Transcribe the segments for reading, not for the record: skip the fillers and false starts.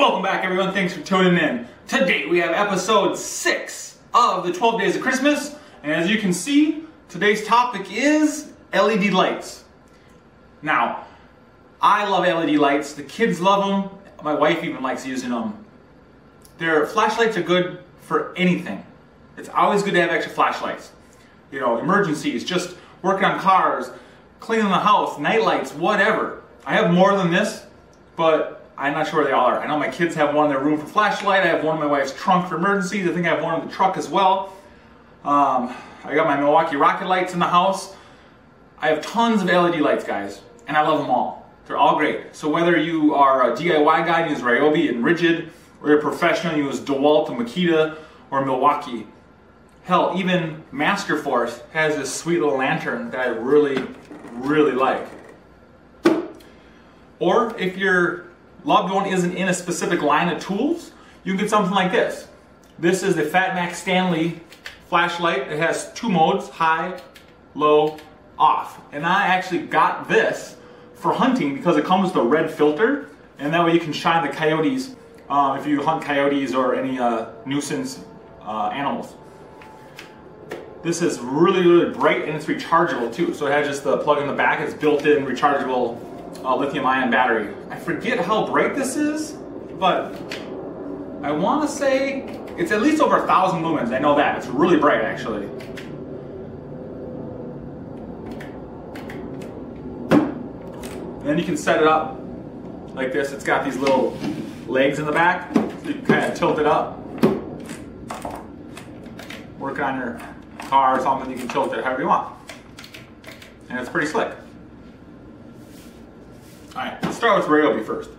Welcome back, everyone. Thanks for tuning in. Today we have episode 6 of the 12 Days of Christmas. And as you can see, today's topic is LED lights. Now, I love LED lights. The kids love them. My wife even likes using them. Their flashlights are good for anything. It's always good to have extra flashlights. You know, emergencies, just working on cars, cleaning the house, night lights, whatever. I have more than this, but I'm not sure where they all are. I know my kids have one in their room for flashlight. I have one in my wife's trunk for emergencies. I think I have one in the truck as well. I got my Milwaukee Rocket lights in the house. I have tons of LED lights, guys, and I love them all. They're all great. So whether you are a DIY guy and use Ryobi and Rigid, or you're a professional and use DeWalt and Makita or Milwaukee. Hell, even Masterforce has this sweet little lantern that I really, really like. Or if your loved one isn't in a specific line of tools, you can get something like this. This is the FatMax Stanley flashlight. It has 2 modes, high, low, off. And I actually got this for hunting because it comes with a red filter, and that way you can shine the coyotes if you hunt coyotes or any nuisance animals. This is really, really bright, and it's rechargeable too. So it has just the plug in the back. It's built-in rechargeable lithium-ion battery. I forget how bright this is, but I want to say it's at least over 1,000 lumens. I know that. It's really bright, actually. And then you can set it up like this. It's got these little legs in the back, so you can kind of tilt it up. Working on your car or something, you can tilt it however you want. And it's pretty slick. Alright, let's start with Ryobi first.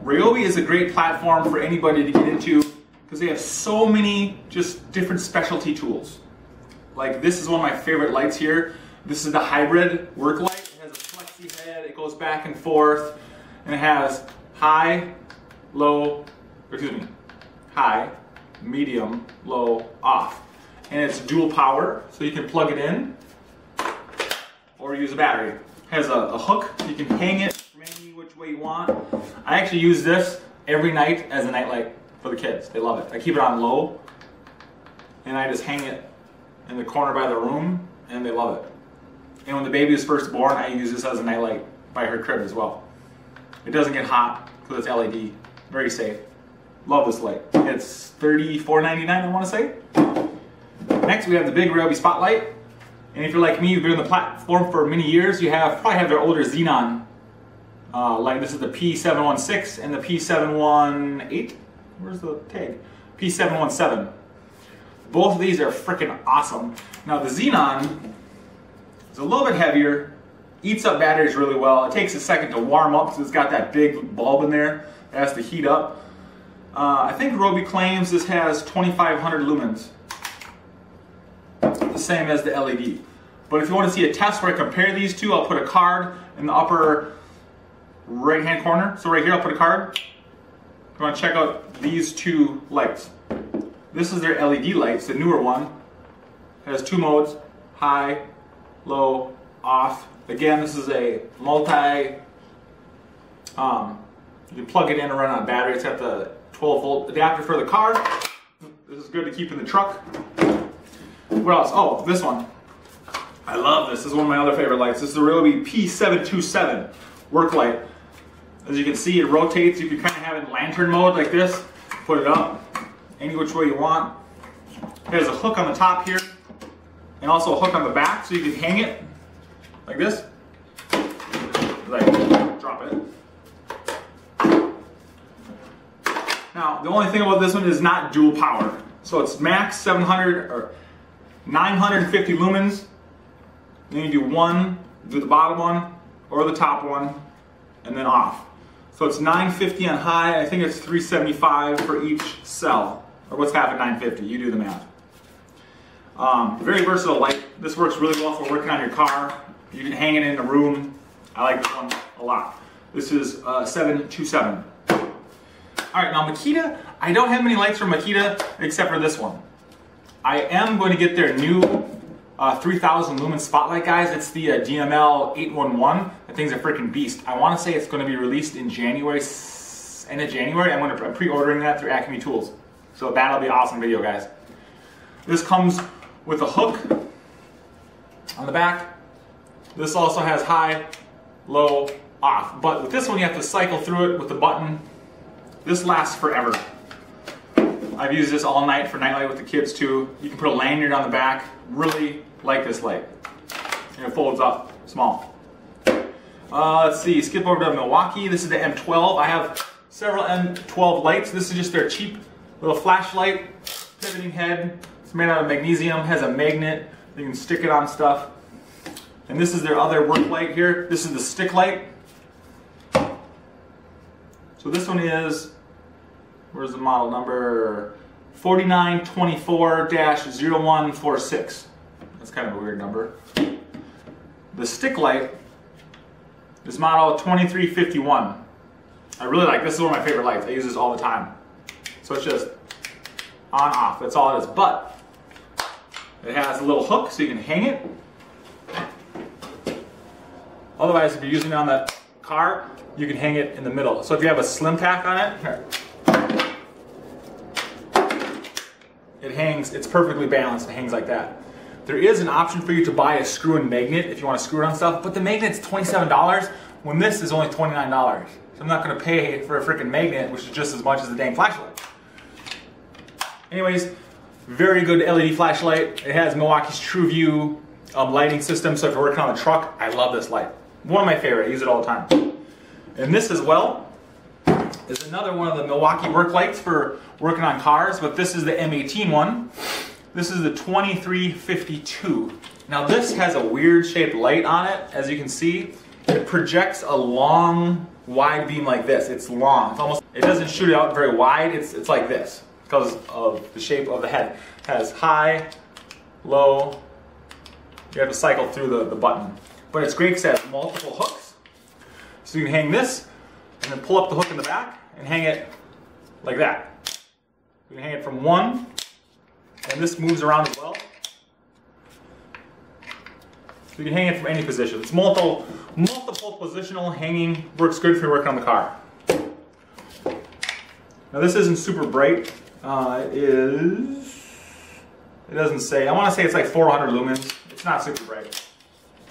Ryobi is a great platform for anybody to get into because they have so many just different specialty tools. Like this is one of my favorite lights here. This is the hybrid work light. It has a flexi head, it goes back and forth, and it has high, low, high, medium, low, off. And it's dual power, so you can plug it in or use a battery. It has a hook, so you can hang it from any which way you want. I actually use this every night as a night light for the kids. They love it. I keep it on low, and I just hang it in the corner by the room, and they love it. And when the baby was first born, I use this as a night light by her crib as well. It doesn't get hot because it's LED. Very safe. Love this light. It's $34.99, I want to say. Next, we have the big Ryobi Spotlight. And if you're like me, you've been on the platform for many years, you probably have their older Xenon light. This is the P716 and the P718. Where's the tag? P717. Both of these are freaking awesome. Now the Xenon is a little bit heavier, eats up batteries really well. It takes a second to warm up because it's got that big bulb in there. It has to heat up. I think Ryobi claims this has 2,500 lumens. The same as the LED. But if you want to see a test where I compare these two, I'll put a card in the upper right hand corner. So right here I'll put a card. If you want to check out these two lights. This is their LED lights, the newer one. It has 2 modes, high, low, off. Again, this is a multi, you can plug it in and run on a battery. It's got the 12-volt adapter for the car. This is good to keep in the truck. What else? Oh, this one. I love this. This is one of my other favorite lights. This is the Ryobi P727 work light. As you can see, it rotates. You can kind of have it in lantern mode like this. Put it up any which way you want. It has a hook on the top here and also a hook on the back, so you can hang it like this. Like, drop it. Now, the only thing about this one is not dual power. So it's max 700 or 950 lumens. Then you do the bottom one or the top one, and then off. So it's 950 on high. I think it's 375 for each cell. Or what's half at 950? You do the math. Very versatile light. This works really well for working on your car. You can hang it in a room. I like this one a lot. This is 727. All right, now Makita, I don't have many lights from Makita except for this one. I am going to get their new 3000 lumen spotlight, guys. It's the DML 811. That thing's a freaking beast. I want to say it's going to be released in January end of January. I'm pre-ordering that through Acme Tools. So that'll be an awesome video, guys. This comes with a hook on the back. This also has high, low, off. But with this one, you have to cycle through it with the button. This lasts forever. I've used this all night for nightlight with the kids too. You can put a lanyard on the back. Really like this light. And it folds up small. Let's see, skip over to Milwaukee. This is the M12. I have several M12 lights. This is just their cheap little flashlight, pivoting head. It's made out of magnesium, has a magnet. You can stick it on stuff. And this is their other work light here. This is the stick light. So this one is, where's the model number? 4924-0146. That's kind of a weird number. The stick light is model 2351. I really like this. This is one of my favorite lights. I use this all the time. So it's just on, off. That's all it is. But it has a little hook so you can hang it. Otherwise, if you're using it on the car, you can hang it in the middle. So if you have a slim tack on it, here, it hangs, it's perfectly balanced, it hangs like that. There is an option for you to buy a screw-in magnet if you want to screw it on stuff, but the magnet's $27 when this is only $29. So I'm not going to pay for a freaking magnet, which is just as much as the dang flashlight. Anyways, very good LED flashlight. It has Milwaukee's TrueView lighting system, so if you're working on a truck, I love this light. One of my favorite, I use it all the time. And this as well is another one of the Milwaukee work lights for working on cars, but this is the M18 one. This is the 2352. Now this has a weird shaped light on it, as you can see. It projects a long, wide beam like this. It's long. It's almost, it doesn't shoot it out very wide, it's like this because of the shape of the head. It has high, low, you have to cycle through the button. But it's great because it has multiple hooks. So you can hang this and then pull up the hook in the back and hang it like that. You can hang it from one, and this moves around as well. So you can hang it from any position. It's multiple positional hanging, works good if you're working on the car. Now this isn't super bright. It doesn't say, I want to say it's like 400 lumens. It's not super bright.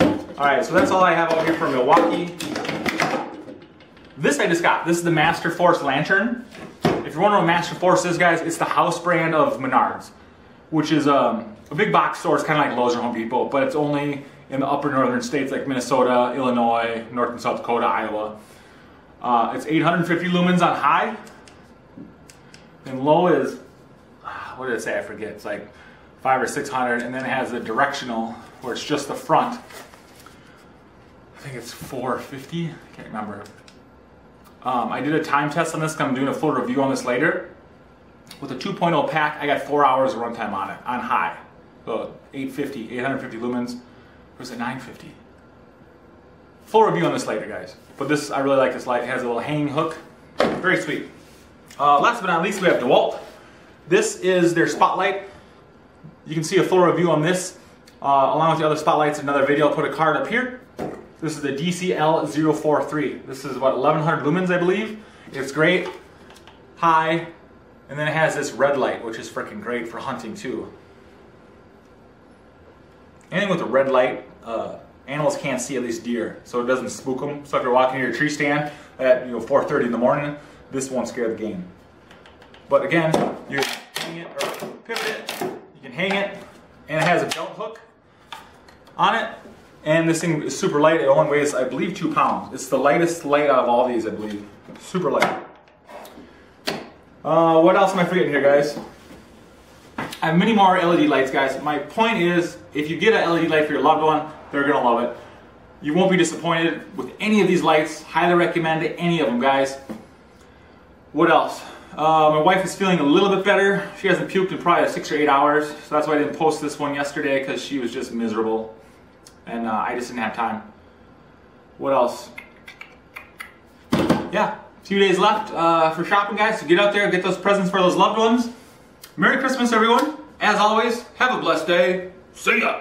Alright, so that's all I have out here from Milwaukee. This I just got. This is the Master Force lantern. If you're wondering what Master Force is, guys, it's the house brand of Menards, which is a big box store. It's kind of like Lowe's or Home Depot, but it's only in the upper northern states like Minnesota, Illinois, North and South Dakota, Iowa. It's 850 lumens on high, and low is, what did it say? I forget. It's like 500 or 600, and then it has a directional where it's just the front. I think it's 450. I can't remember. I did a time test on this. I'm doing a full review on this later. With a 2.0 pack, I got 4 hours of runtime on it, on high. So 850 lumens. Or is it 950? Full review on this later, guys. But this, I really like this light. It has a little hanging hook. Very sweet. Last but not least, we have DeWalt. This is their spotlight. You can see a full review on this, along with the other spotlights in another video. I'll put a card up here. This is the DCL043. This is what, 1100 lumens, I believe. It's great, high, and then it has this red light, which is freaking great for hunting too. Anything with a red light, animals can't see, at least deer, so it doesn't spook them. So if you're walking near a tree stand at 4:30 in the morning, this won't scare the game. But again, you can hang it or pivot it. You can hang it, and it has a belt hook on it. And this thing is super light. It only weighs, I believe, 2 pounds. It's the lightest light out of all these, I believe. Super light. What else am I forgetting here, guys? I have many more LED lights, guys. My point is, if you get an LED light for your loved one, they're going to love it. You won't be disappointed with any of these lights. Highly recommend any of them, guys. What else? My wife is feeling a little bit better. She hasn't puked in probably 6 or 8 hours. So that's why I didn't post this one yesterday, because she was just miserable. And I just didn't have time. What else? Yeah, a few days left for shopping, guys. So get out there, get those presents for those loved ones. Merry Christmas, everyone. As always, have a blessed day. See ya.